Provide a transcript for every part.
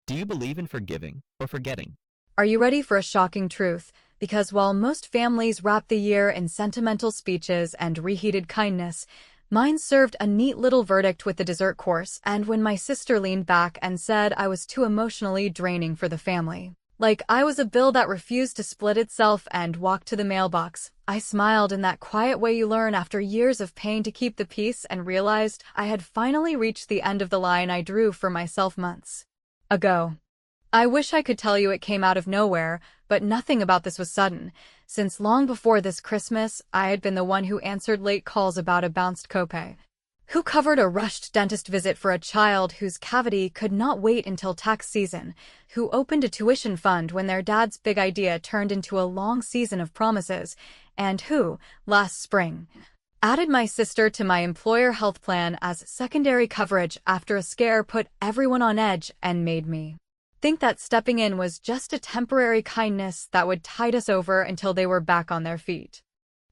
Do you believe in forgiving or forgetting? Are you ready for a shocking truth? Because while most families wrap the year in sentimental speeches and reheated kindness, mine served a neat little verdict with the dessert course, and when my sister leaned back and said I was too emotionally draining for the family. Like I was a bill that refused to split itself and walk to the mailbox. I smiled in that quiet way you learn after years of paying to keep the peace and realized I had finally reached the end of the line I drew for myself months ago. I wish I could tell you it came out of nowhere, but nothing about this was sudden, since long before this Christmas, I had been the one who answered late calls about a bounced copay, who covered a rushed dentist visit for a child whose cavity could not wait until tax season, who opened a tuition fund when their dad's big idea turned into a long season of promises, and who, last spring, added my sister to my employer health plan as secondary coverage after a scare put everyone on edge and made me think that stepping in was just a temporary kindness that would tide us over until they were back on their feet.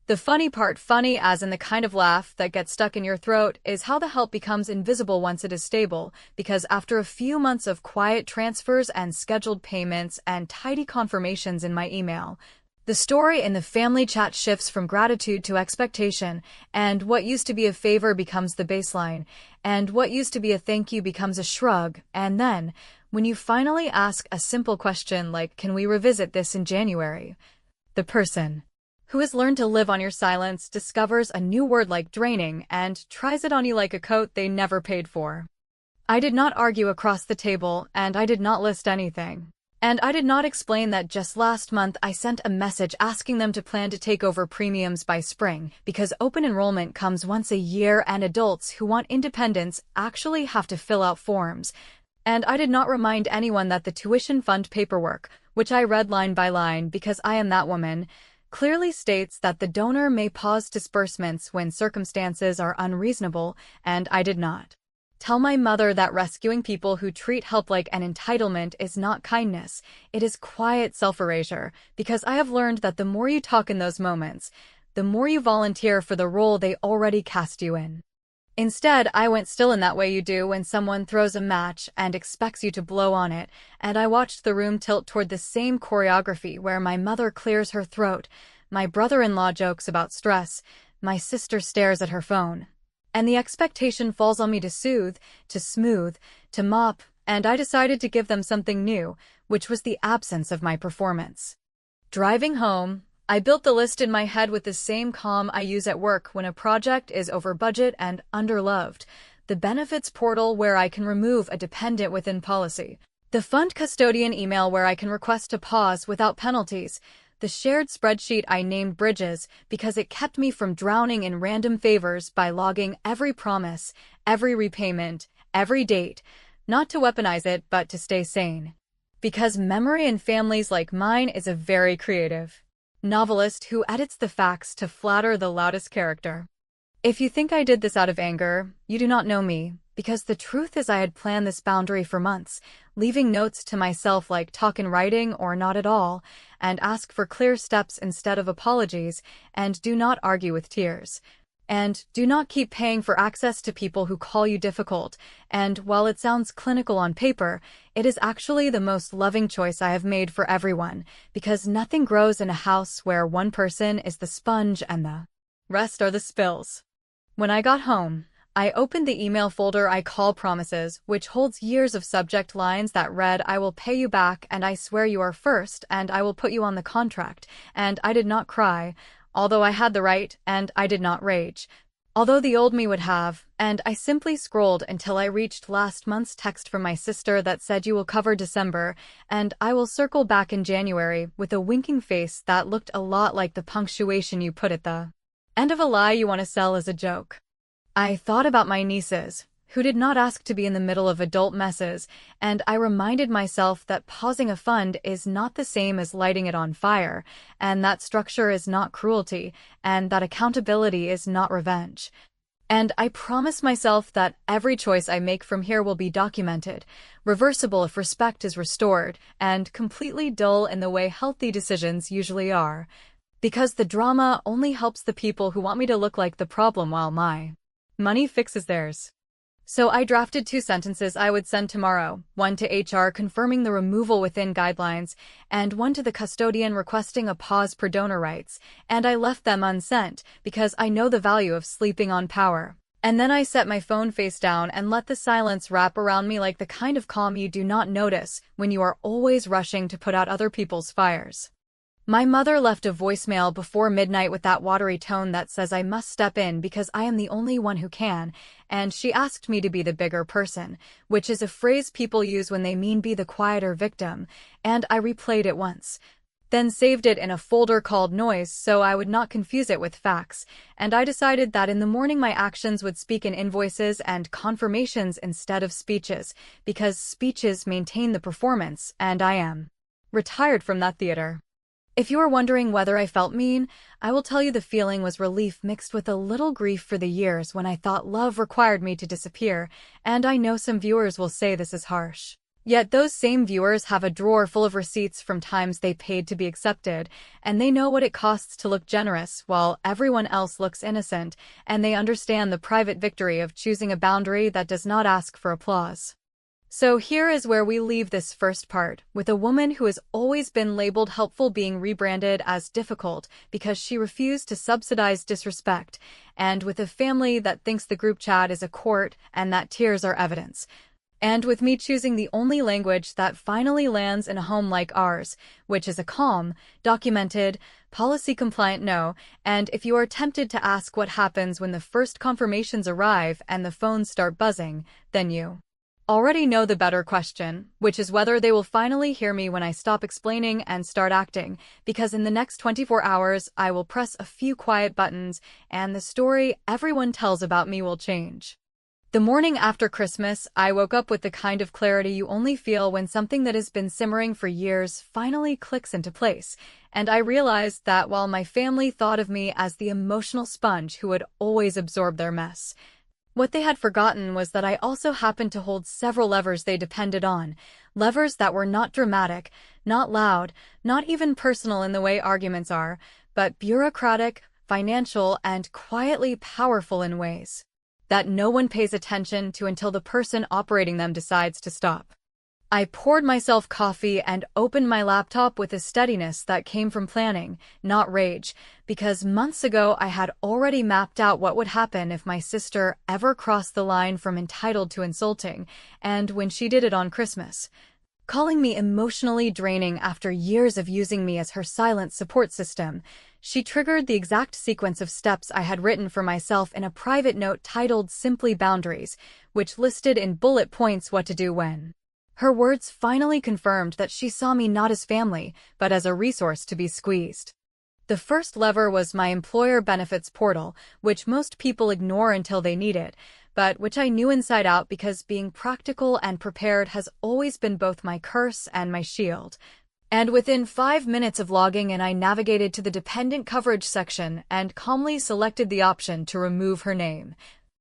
The funny part, funny as in the kind of laugh that gets stuck in your throat, is how the help becomes invisible once it is stable, because after a few months of quiet transfers and scheduled payments and tidy confirmations in my email, the story in the family chat shifts from gratitude to expectation, and what used to be a favor becomes the baseline, and what used to be a thank you becomes a shrug, and then, when you finally ask a simple question like, "Can we revisit this in January?" the person who has learned to live on your silence discovers a new word like draining and tries it on you like a coat they never paid for. I did not argue across the table, and I did not list anything. And I did not explain that just last month I sent a message asking them to plan to take over premiums by spring, because open enrollment comes once a year and adults who want independence actually have to fill out forms. And I did not remind anyone that the tuition fund paperwork, which I read line by line because I am that woman, clearly states that the donor may pause disbursements when circumstances are unreasonable, and I did not tell my mother that rescuing people who treat help like an entitlement is not kindness, it is quiet self-erasure, because I have learned that the more you talk in those moments, the more you volunteer for the role they already cast you in. Instead, I went still in that way you do when someone throws a match and expects you to blow on it, and I watched the room tilt toward the same choreography where my mother clears her throat, my brother-in-law jokes about stress, my sister stares at her phone, and the expectation falls on me to soothe, to smooth, to mop, and I decided to give them something new, which was the absence of my performance. Driving home, I built the list in my head with the same calm I use at work when a project is over budget and underloved. The benefits portal where I can remove a dependent within policy. The fund custodian email where I can request a pause without penalties. The shared spreadsheet I named Bridges because it kept me from drowning in random favors by logging every promise, every repayment, every date. Not to weaponize it, but to stay sane. Because memory in families like mine is a very creative novelist who edits the facts to flatter the loudest character. If you think I did this out of anger, you do not know me, because the truth is I had planned this boundary for months, leaving notes to myself like talk in writing or not at all, and ask for clear steps instead of apologies, and do not argue with tears. And do not keep paying for access to people who call you difficult, and while it sounds clinical on paper, it is actually the most loving choice I have made for everyone, because nothing grows in a house where one person is the sponge and the rest are the spills. When I got home, I opened the email folder I call Promises, which holds years of subject lines that read, "I will pay you back, and I swear you are first, and I will put you on the contract," and I did not cry, although I had the right, and I did not rage, although the old me would have, and I simply scrolled until I reached last month's text from my sister that said, "You will cover December, and I will circle back in January," with a winking face that looked a lot like the punctuation you put at the end of a lie you want to sell as a joke. I thought about my nieces, who did not ask to be in the middle of adult messes, and I reminded myself that pausing a fund is not the same as lighting it on fire, and that structure is not cruelty, and that accountability is not revenge. And I promised myself that every choice I make from here will be documented, reversible if respect is restored, and completely dull in the way healthy decisions usually are. Because the drama only helps the people who want me to look like the problem while my money fixes theirs. So I drafted 2 sentences I would send tomorrow, one to HR confirming the removal within guidelines, and one to the custodian requesting a pause per donor rights, and I left them unsent because I know the value of sleeping on power. And then I set my phone face down and let the silence wrap around me like the kind of calm you do not notice when you are always rushing to put out other people's fires. My mother left a voicemail before midnight with that watery tone that says I must step in because I am the only one who can, and she asked me to be the bigger person, which is a phrase people use when they mean be the quieter victim, and I replayed it once. Then saved it in a folder called Noise so I would not confuse it with facts, and I decided that in the morning my actions would speak in invoices and confirmations instead of speeches, because speeches maintain the performance, and I am retired from that theater. If you are wondering whether I felt mean, I will tell you the feeling was relief mixed with a little grief for the years when I thought love required me to disappear, and I know some viewers will say this is harsh. Yet those same viewers have a drawer full of receipts from times they paid to be accepted, and they know what it costs to look generous while everyone else looks innocent, and they understand the private victory of choosing a boundary that does not ask for applause. So here is where we leave this first part, with a woman who has always been labeled helpful being rebranded as difficult because she refused to subsidize disrespect, and with a family that thinks the group chat is a court and that tears are evidence. And with me choosing the only language that finally lands in a home like ours, which is a calm, documented, policy-compliant no, and if you are tempted to ask what happens when the first confirmations arrive and the phones start buzzing, then you already know the better question, which is whether they will finally hear me when I stop explaining and start acting, because in the next 24 hours I will press a few quiet buttons and the story everyone tells about me will change. The morning after Christmas, I woke up with the kind of clarity you only feel when something that has been simmering for years finally clicks into place, and I realized that while my family thought of me as the emotional sponge who would always absorb their mess, what they had forgotten was that I also happened to hold several levers they depended on, levers that were not dramatic, not loud, not even personal in the way arguments are, but bureaucratic, financial, and quietly powerful in ways that no one pays attention to until the person operating them decides to stop. I poured myself coffee and opened my laptop with a steadiness that came from planning, not rage, because months ago I had already mapped out what would happen if my sister ever crossed the line from entitled to insulting, and when she did it on Christmas. Calling me emotionally draining after years of using me as her silent support system, she triggered the exact sequence of steps I had written for myself in a private note titled Simply Boundaries, which listed in bullet points what to do when. Her words finally confirmed that she saw me not as family, but as a resource to be squeezed. The first lever was my employer benefits portal, which most people ignore until they need it, but which I knew inside out because being practical and prepared has always been both my curse and my shield. And within 5 minutes of logging in, I navigated to the dependent coverage section and calmly selected the option to remove her name,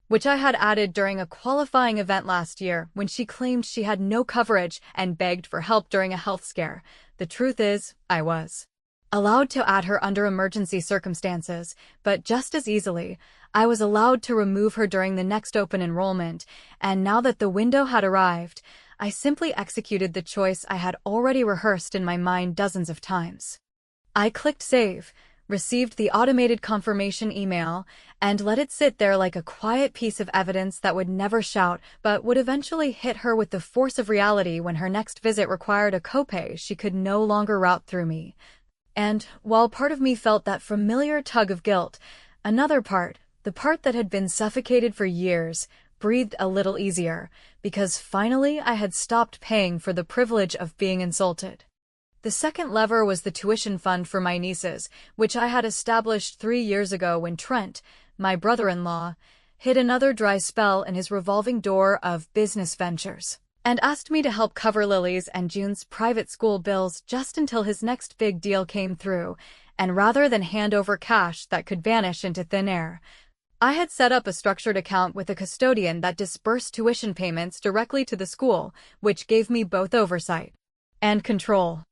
which I had added during a qualifying event last year when she claimed she had no coverage and begged for help during a health scare. The truth is, I was allowed to add her under emergency circumstances, but just as easily, I was allowed to remove her during the next open enrollment, and now that the window had arrived, I simply executed the choice I had already rehearsed in my mind dozens of times. I clicked save, received the automated confirmation email, and let it sit there like a quiet piece of evidence that would never shout but would eventually hit her with the force of reality when her next visit required a copay she could no longer route through me. And while part of me felt that familiar tug of guilt, another part, the part that had been suffocated for years, breathed a little easier, because finally I had stopped paying for the privilege of being insulted. The second lever was the tuition fund for my nieces, which I had established 3 years ago when Trent, my brother-in-law, hit another dry spell in his revolving door of business ventures, and asked me to help cover Lily's and June's private school bills just until his next big deal came through, and rather than hand over cash that could vanish into thin air, I had set up a structured account with a custodian that disbursed tuition payments directly to the school, which gave me both oversight and control.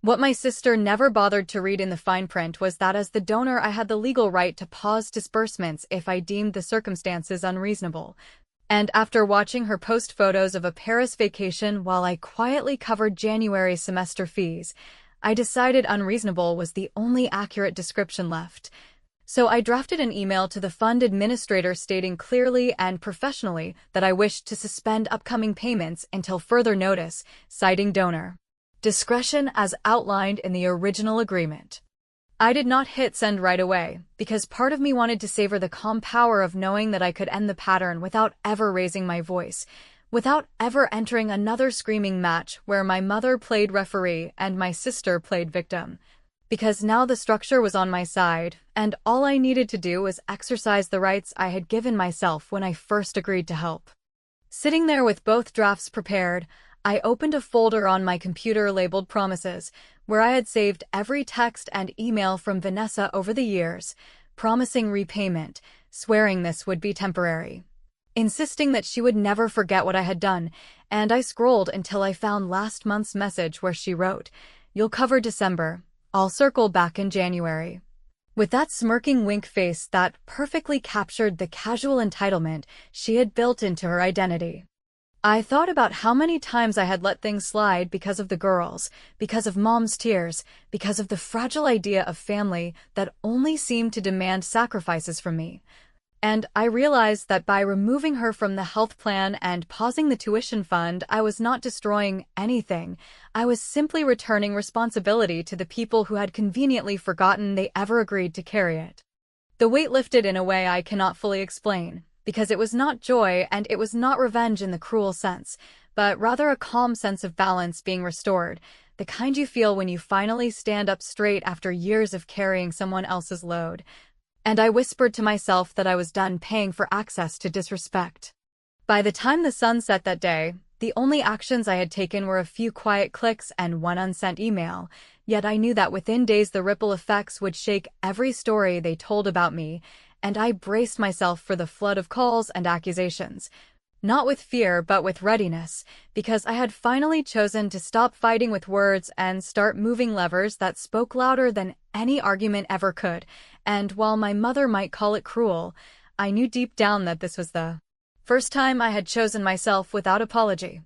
What my sister never bothered to read in the fine print was that as the donor I had the legal right to pause disbursements if I deemed the circumstances unreasonable. And after watching her post photos of a Paris vacation while I quietly covered January semester fees, I decided unreasonable was the only accurate description left. So I drafted an email to the fund administrator stating clearly and professionally that I wished to suspend upcoming payments until further notice, citing donor discretion as outlined in the original agreement. I did not hit send right away, because part of me wanted to savor the calm power of knowing that I could end the pattern without ever raising my voice, without ever entering another screaming match where my mother played referee and my sister played victim. Because now the structure was on my side, and all I needed to do was exercise the rights I had given myself when I first agreed to help. Sitting there with both drafts prepared, I opened a folder on my computer labeled Promises, where I had saved every text and email from Vanessa over the years, promising repayment, swearing this would be temporary, insisting that she would never forget what I had done, and I scrolled until I found last month's message where she wrote, "You'll cover December. I'll circle back in January." With that smirking wink face that perfectly captured the casual entitlement she had built into her identity. I thought about how many times I had let things slide because of the girls, because of mom's tears, because of the fragile idea of family that only seemed to demand sacrifices from me. And I realized that by removing her from the health plan and pausing the tuition fund, I was not destroying anything. I was simply returning responsibility to the people who had conveniently forgotten they ever agreed to carry it. The weight lifted in a way I cannot fully explain, because it was not joy and it was not revenge in the cruel sense, but rather a calm sense of balance being restored, the kind you feel when you finally stand up straight after years of carrying someone else's load. And I whispered to myself that I was done paying for access to disrespect. By the time the sun set that day, the only actions I had taken were a few quiet clicks and one unsent email, yet I knew that within days the ripple effects would shake every story they told about me, and I braced myself for the flood of calls and accusations. Not with fear, but with readiness, because I had finally chosen to stop fighting with words and start moving levers that spoke louder than any argument ever could. And while my mother might call it cruel, I knew deep down that this was the first time I had chosen myself without apology.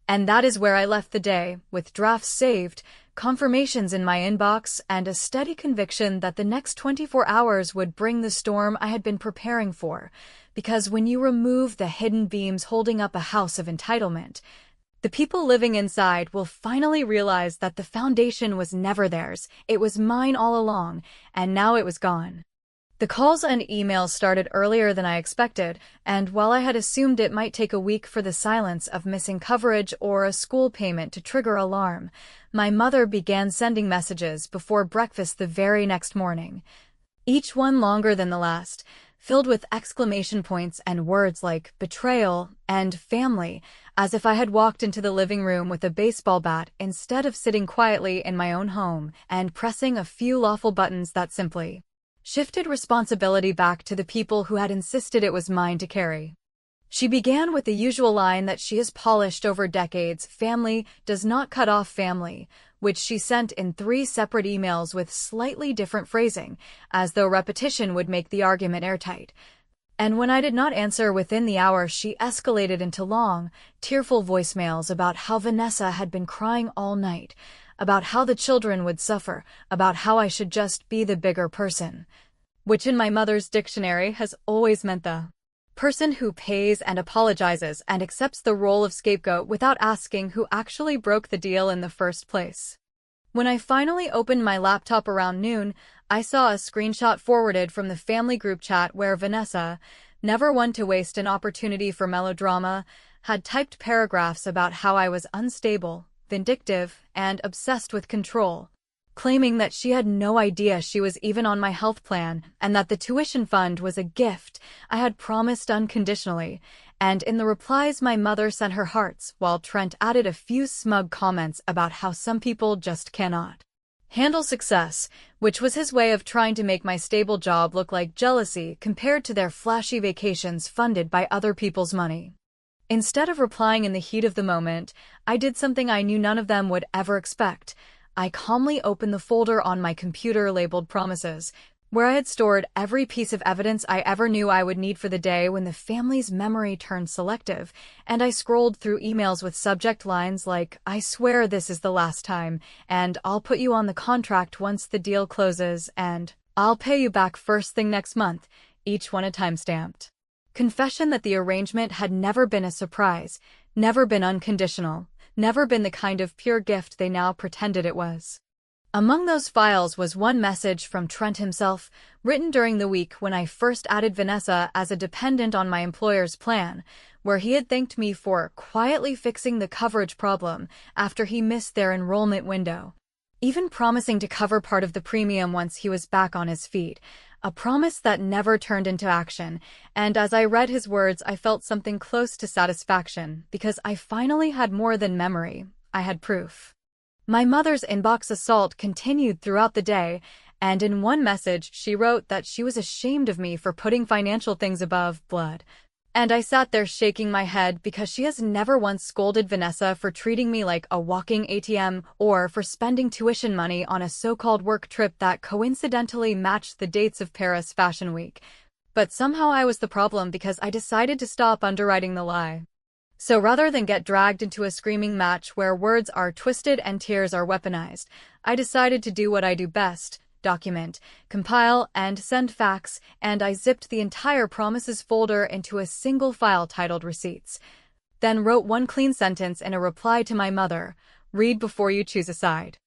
And that is where I left the day, with drafts saved, confirmations in my inbox, and a steady conviction that the next 24 hours would bring the storm I had been preparing for. Because when you remove the hidden beams holding up a house of entitlement, the people living inside will finally realize that the foundation was never theirs, it was mine all along, and now it was gone. The calls and emails started earlier than I expected, and while I had assumed it might take a week for the silence of missing coverage or a school payment to trigger alarm, my mother began sending messages before breakfast the very next morning. Each one longer than the last, filled with exclamation points and words like betrayal and family, as if I had walked into the living room with a baseball bat instead of sitting quietly in my own home and pressing a few lawful buttons that simply shifted responsibility back to the people who had insisted it was mine to carry. She began with the usual line that she has polished over decades: family does not cut off family, which she sent in 3 separate emails with slightly different phrasing, as though repetition would make the argument airtight. And when I did not answer within the hour, she escalated into long, tearful voicemails about how Vanessa had been crying all night, about how the children would suffer, about how I should just be the bigger person, which in my mother's dictionary has always meant the person who pays and apologizes and accepts the role of scapegoat without asking who actually broke the deal in the first place. When I finally opened my laptop around noon, I saw a screenshot forwarded from the family group chat where Vanessa, never one to waste an opportunity for melodrama, had typed paragraphs about how I was unstable, vindictive, and obsessed with control, claiming that she had no idea she was even on my health plan and that the tuition fund was a gift I had promised unconditionally. And in the replies my mother sent her hearts, while Trent added a few smug comments about how some people just cannot handle success, which was his way of trying to make my stable job look like jealousy compared to their flashy vacations funded by other people's money. Instead of replying in the heat of the moment, I did something I knew none of them would ever expect. I calmly opened the folder on my computer labeled Promises, where I had stored every piece of evidence I ever knew I would need for the day when the family's memory turned selective, and I scrolled through emails with subject lines like, "I swear this is the last time," and "I'll put you on the contract once the deal closes," and "I'll pay you back first thing next month," each one a timestamped confession that the arrangement had never been a surprise, never been unconditional, never been the kind of pure gift they now pretended it was. Among those files was one message from Trent himself, written during the week when I first added Vanessa as a dependent on my employer's plan, where he had thanked me for quietly fixing the coverage problem after he missed their enrollment window, even promising to cover part of the premium once he was back on his feet, a promise that never turned into action. And as I read his words, I felt something close to satisfaction, because I finally had more than memory. I had proof. My mother's inbox assault continued throughout the day, and in one message she wrote that she was ashamed of me for putting financial things above blood. And I sat there shaking my head because she has never once scolded Vanessa for treating me like a walking ATM or for spending tuition money on a so-called work trip that coincidentally matched the dates of Paris Fashion Week. But somehow I was the problem because I decided to stop underwriting the lie. So rather than get dragged into a screaming match where words are twisted and tears are weaponized, I decided to do what I do best: document, compile, and send facts, and I zipped the entire promises folder into a single file titled Receipts. Then wrote one clean sentence in a reply to my mother: "Read before you choose a side."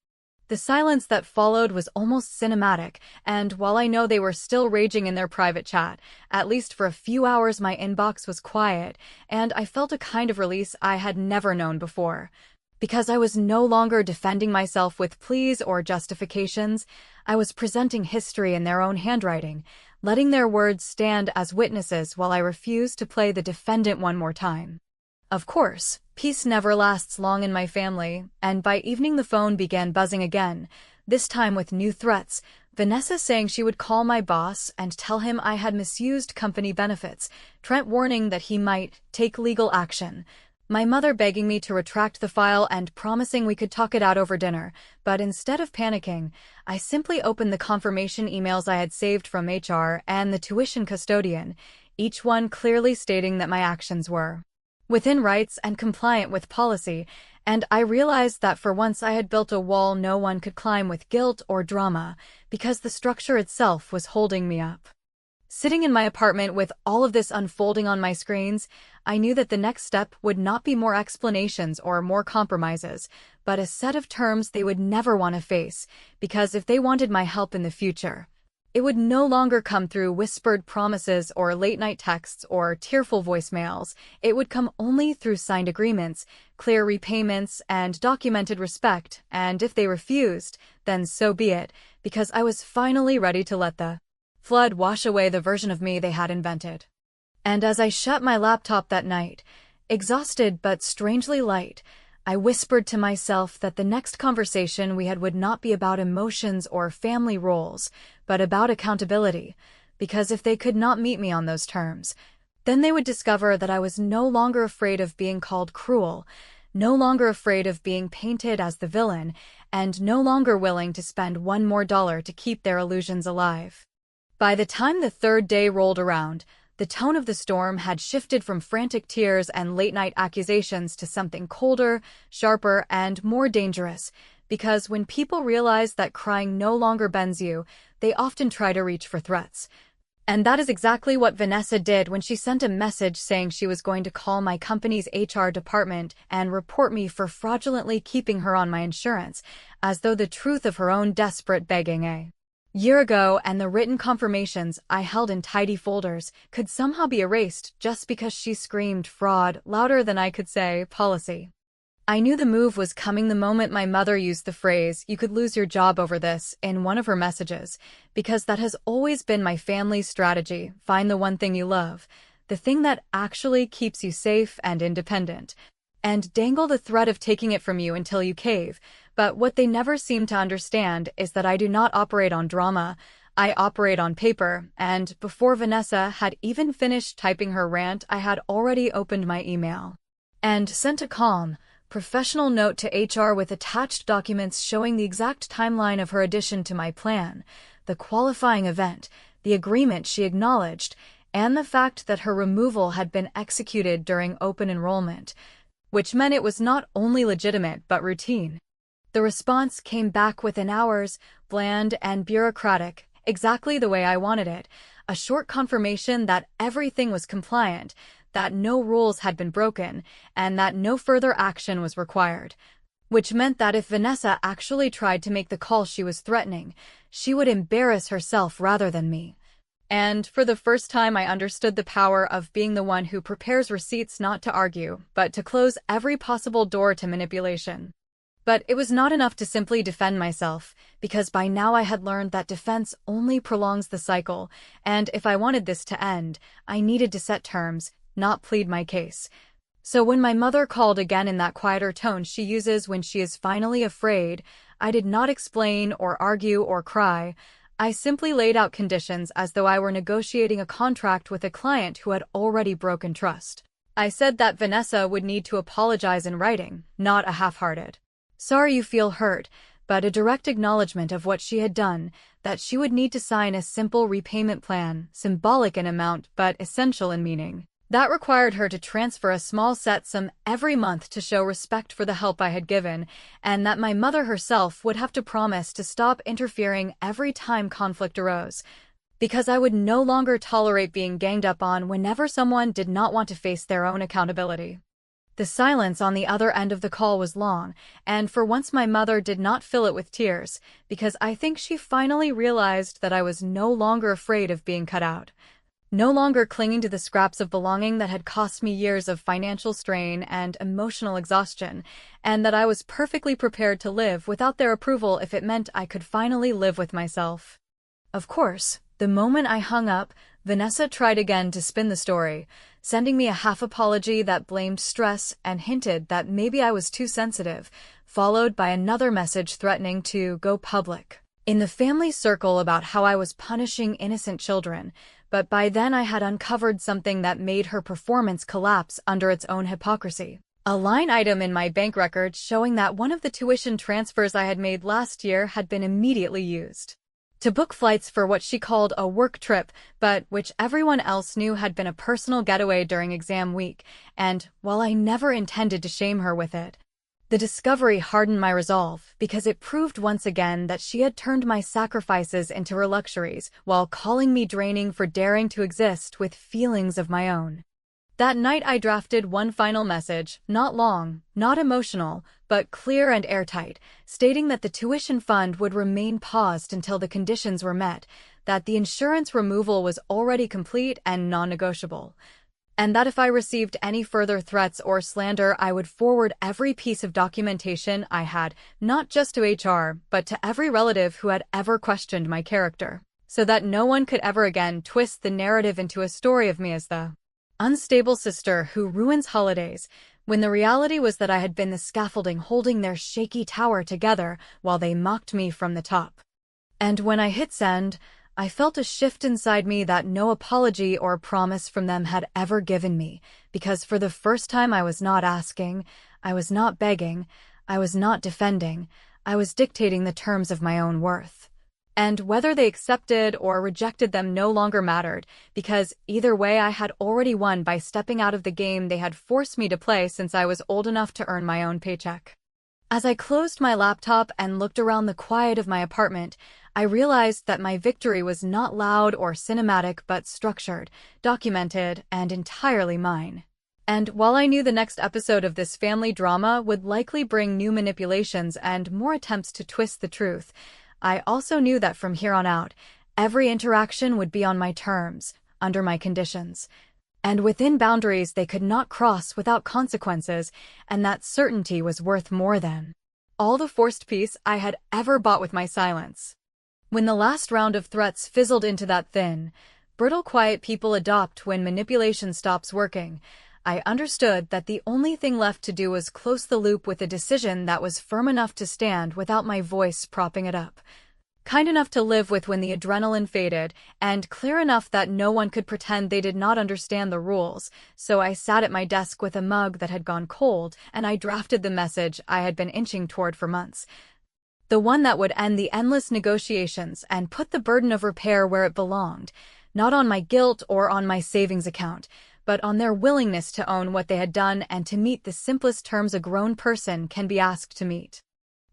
The silence that followed was almost cinematic, and while I know they were still raging in their private chat, at least for a few hours my inbox was quiet, and I felt a kind of release I had never known before. Because I was no longer defending myself with pleas or justifications, I was presenting history in their own handwriting, letting their words stand as witnesses while I refused to play the defendant one more time. Of course, peace never lasts long in my family, and by evening the phone began buzzing again, this time with new threats: Vanessa saying she would call my boss and tell him I had misused company benefits, Trent warning that he might take legal action, my mother begging me to retract the file and promising we could talk it out over dinner. But instead of panicking, I simply opened the confirmation emails I had saved from HR and the tuition custodian, each one clearly stating that my actions were within rights and compliant with policy, and I realized that for once I had built a wall no one could climb with guilt or drama, because the structure itself was holding me up. Sitting in my apartment with all of this unfolding on my screens, I knew that the next step would not be more explanations or more compromises, but a set of terms they would never want to face, because if they wanted my help in the future, it would no longer come through whispered promises or late-night texts or tearful voicemails. It would come only through signed agreements, clear repayments, and documented respect, and if they refused, then so be it, because I was finally ready to let the flood wash away the version of me they had invented. And as I shut my laptop that night, exhausted but strangely light, I whispered to myself that the next conversation we had would not be about emotions or family roles, but about accountability, because if they could not meet me on those terms, then they would discover that I was no longer afraid of being called cruel, no longer afraid of being painted as the villain, and no longer willing to spend one more dollar to keep their illusions alive. By the time the third day rolled around, the tone of the storm had shifted from frantic tears and late-night accusations to something colder, sharper, and more dangerous, because when people realize that crying no longer bends you, they often try to reach for threats. And that is exactly what Vanessa did when she sent a message saying she was going to call my company's HR department and report me for fraudulently keeping her on my insurance, as though the truth of her own desperate begging a year ago and the written confirmations I held in tidy folders could somehow be erased just because she screamed fraud louder than I could say policy. I knew the move was coming the moment my mother used the phrase, "You could lose your job over this," in one of her messages, because that has always been my family's strategy: find the one thing you love, the thing that actually keeps you safe and independent, and dangle the threat of taking it from you until you cave. But what they never seem to understand is that I do not operate on drama, I operate on paper, and before Vanessa had even finished typing her rant, I had already opened my email and sent a calm, professional note to HR with attached documents showing the exact timeline of her addition to my plan, the qualifying event, the agreement she acknowledged, and the fact that her removal had been executed during open enrollment, which meant it was not only legitimate but routine. The response came back within hours, bland and bureaucratic, exactly the way I wanted it, a short confirmation that everything was compliant, that no rules had been broken, and that no further action was required. Which meant that if Vanessa actually tried to make the call she was threatening, she would embarrass herself rather than me. And for the first time, I understood the power of being the one who prepares receipts not to argue, but to close every possible door to manipulation. But it was not enough to simply defend myself, because by now I had learned that defense only prolongs the cycle, and if I wanted this to end, I needed to set terms, not plead my case. So when my mother called again in that quieter tone she uses when she is finally afraid, I did not explain or argue or cry. I simply laid out conditions as though I were negotiating a contract with a client who had already broken trust. I said that Vanessa would need to apologize in writing, not a half-hearted "sorry you feel hurt," but a direct acknowledgement of what she had done, that she would need to sign a simple repayment plan, symbolic in amount but essential in meaning. That required her to transfer a small set sum every month to show respect for the help I had given, and that my mother herself would have to promise to stop interfering every time conflict arose, because I would no longer tolerate being ganged up on whenever someone did not want to face their own accountability. The silence on the other end of the call was long, and for once my mother did not fill it with tears, because I think she finally realized that I was no longer afraid of being cut out. No longer clinging to the scraps of belonging that had cost me years of financial strain and emotional exhaustion, and that I was perfectly prepared to live without their approval if it meant I could finally live with myself. Of course, the moment I hung up, Vanessa tried again to spin the story, sending me a half apology that blamed stress and hinted that maybe I was too sensitive, followed by another message threatening to go public in the family circle about how I was punishing innocent children, but by then I had uncovered something that made her performance collapse under its own hypocrisy. A line item in my bank records showing that one of the tuition transfers I had made last year had been immediately used to book flights for what she called a work trip, but which everyone else knew had been a personal getaway during exam week, and while I never intended to shame her with it, the discovery hardened my resolve because it proved once again that she had turned my sacrifices into her luxuries while calling me draining for daring to exist with feelings of my own. That night I drafted one final message, not long, not emotional, but clear and airtight, stating that the tuition fund would remain paused until the conditions were met, that the insurance removal was already complete and non-negotiable, and that if I received any further threats or slander I would forward every piece of documentation I had, not just to HR, but to every relative who had ever questioned my character, so that no one could ever again twist the narrative into a story of me as the unstable sister who ruins holidays, when the reality was that I had been the scaffolding holding their shaky tower together while they mocked me from the top. And when I hit send, I felt a shift inside me that no apology or promise from them had ever given me, because for the first time I was not asking, I was not begging, I was not defending, I was dictating the terms of my own worth. And whether they accepted or rejected them no longer mattered, because either way I had already won by stepping out of the game they had forced me to play since I was old enough to earn my own paycheck. As I closed my laptop and looked around the quiet of my apartment, I realized that my victory was not loud or cinematic but structured, documented, and entirely mine. And while I knew the next episode of this family drama would likely bring new manipulations and more attempts to twist the truth, I also knew that from here on out, every interaction would be on my terms, under my conditions, and within boundaries they could not cross without consequences, and that certainty was worth more than all the forced peace I had ever bought with my silence. When the last round of threats fizzled into that thin, brittle quiet people adopt when manipulation stops working, I understood that the only thing left to do was close the loop with a decision that was firm enough to stand without my voice propping it up. kind enough to live with when the adrenaline faded, and clear enough that no one could pretend they did not understand the rules. So I sat at my desk with a mug that had gone cold, and I drafted the message I had been inching toward for months. The one that would end the endless negotiations and put the burden of repair where it belonged, not on my guilt or on my savings account, but on their willingness to own what they had done and to meet the simplest terms a grown person can be asked to meet.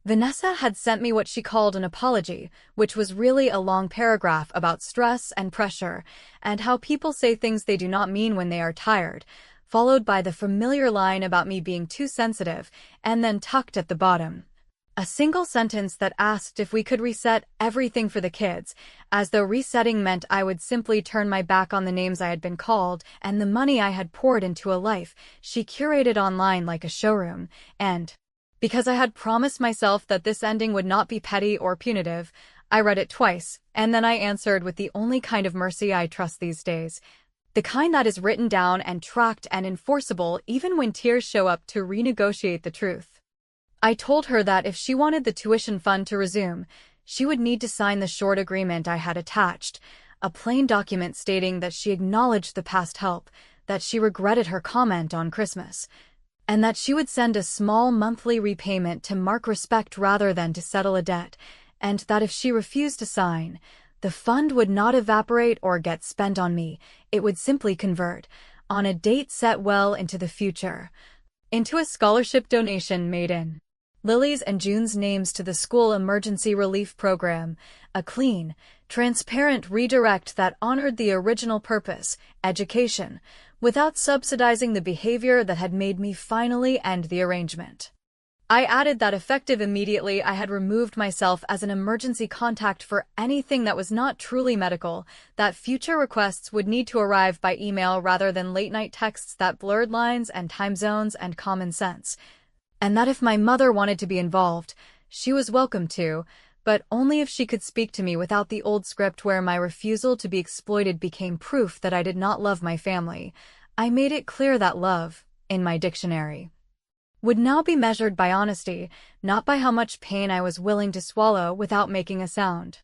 Vanessa had sent me what she called an apology, which was really a long paragraph about stress and pressure, and how people say things they do not mean when they are tired, followed by the familiar line about me being too sensitive, and then tucked at the bottom, a single sentence that asked if we could reset everything for the kids, as though resetting meant I would simply turn my back on the names I had been called and the money I had poured into a life she curated online like a showroom, and because I had promised myself that this ending would not be petty or punitive, I read it twice, and then I answered with the only kind of mercy I trust these days, the kind that is written down and tracked and enforceable even when tears show up to renegotiate the truth. I told her that if she wanted the tuition fund to resume, she would need to sign the short agreement I had attached, a plain document stating that she acknowledged the past help, that she regretted her comment on Christmas, and that she would send a small monthly repayment to mark respect rather than to settle a debt, and that if she refused to sign, the fund would not evaporate or get spent on me, it would simply convert, on a date set well into the future, into a scholarship donation made in Lily's and June's names to the school emergency relief program, a clean, transparent redirect that honored the original purpose, education, without subsidizing the behavior that had made me finally end the arrangement. I added that effective immediately I had removed myself as an emergency contact for anything that was not truly medical, that future requests would need to arrive by email rather than late-night texts that blurred lines and time zones and common sense, and that if my mother wanted to be involved, she was welcome to, but only if she could speak to me without the old script where my refusal to be exploited became proof that I did not love my family. I made it clear that love, in my dictionary, would now be measured by honesty, not by how much pain I was willing to swallow without making a sound.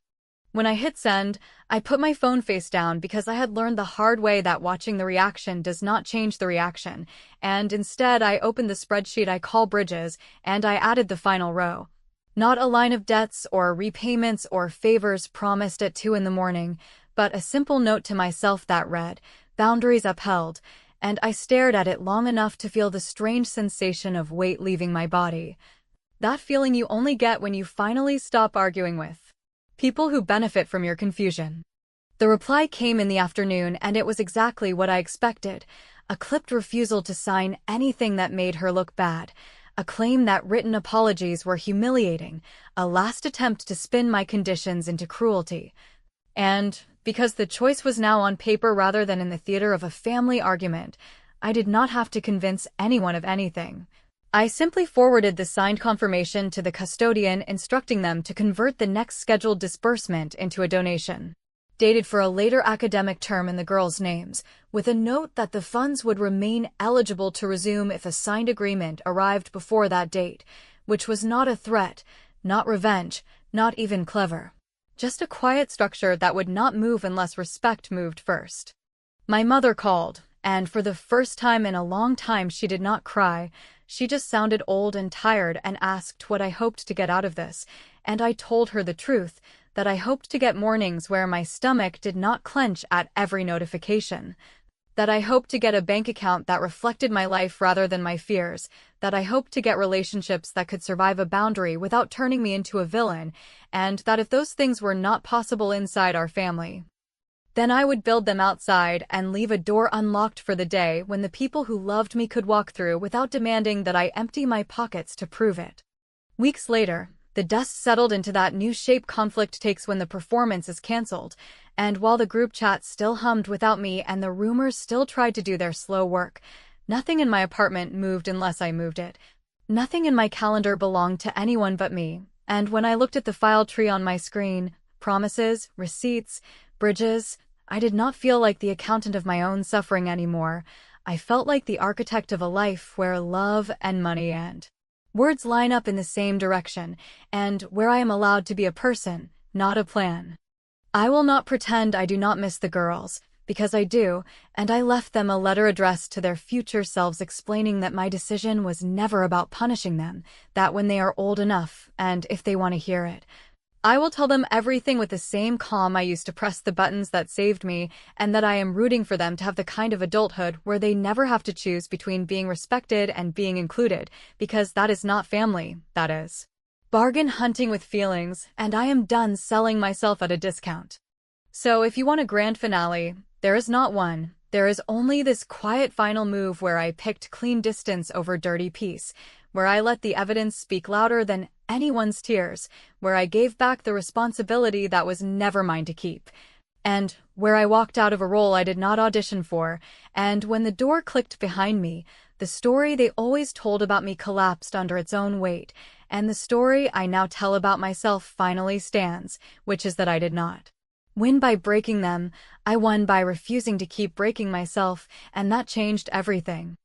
When I hit send, I put my phone face down because I had learned the hard way that watching the reaction does not change the reaction, and instead I opened the spreadsheet I call Bridges, and I added the final row. Not a line of debts or repayments or favors promised at 2 a.m, but a simple note to myself that read, "Boundaries upheld," and I stared at it long enough to feel the strange sensation of weight leaving my body. That feeling you only get when you finally stop arguing with people who benefit from your confusion. The reply came in the afternoon, and it was exactly what I expected, a clipped refusal to sign anything that made her look bad, a claim that written apologies were humiliating, a last attempt to spin my conditions into cruelty. And, because the choice was now on paper rather than in the theater of a family argument, I did not have to convince anyone of anything. I simply forwarded the signed confirmation to the custodian, instructing them to convert the next scheduled disbursement into a donation, dated for a later academic term in the girls' names, with a note that the funds would remain eligible to resume if a signed agreement arrived before that date, which was not a threat, not revenge, not even clever. Just a quiet structure that would not move unless respect moved first. My mother called, and for the first time in a long time she did not cry. She just sounded old and tired and asked what I hoped to get out of this, and I told her the truth, that I hoped to get mornings where my stomach did not clench at every notification, that I hoped to get a bank account that reflected my life rather than my fears, that I hoped to get relationships that could survive a boundary without turning me into a villain, and that if those things were not possible inside our family, then I would build them outside and leave a door unlocked for the day when the people who loved me could walk through without demanding that I empty my pockets to prove it. Weeks later, the dust settled into that new shape conflict takes when the performance is cancelled, and while the group chat still hummed without me and the rumors still tried to do their slow work, nothing in my apartment moved unless I moved it. Nothing in my calendar belonged to anyone but me, and when I looked at the file tree on my screen, promises, receipts, Bridges, I did not feel like the accountant of my own suffering anymore. I felt like the architect of a life where love and money and words line up in the same direction, and where I am allowed to be a person, not a plan. I will not pretend I do not miss the girls, because I do, and I left them a letter addressed to their future selves explaining that my decision was never about punishing them, that when they are old enough, and if they want to hear it, I will tell them everything with the same calm I used to press the buttons that saved me, and that I am rooting for them to have the kind of adulthood where they never have to choose between being respected and being included, because that is not family, that is bargain hunting with feelings, and I am done selling myself at a discount. So if you want a grand finale, there is not one. There is only this quiet final move where I picked clean distance over dirty peace, where I let the evidence speak louder than anyone's tears, where I gave back the responsibility that was never mine to keep, and where I walked out of a role I did not audition for, and when the door clicked behind me, the story they always told about me collapsed under its own weight, and the story I now tell about myself finally stands, which is that I did not win by breaking them, I won by refusing to keep breaking myself, and that changed everything.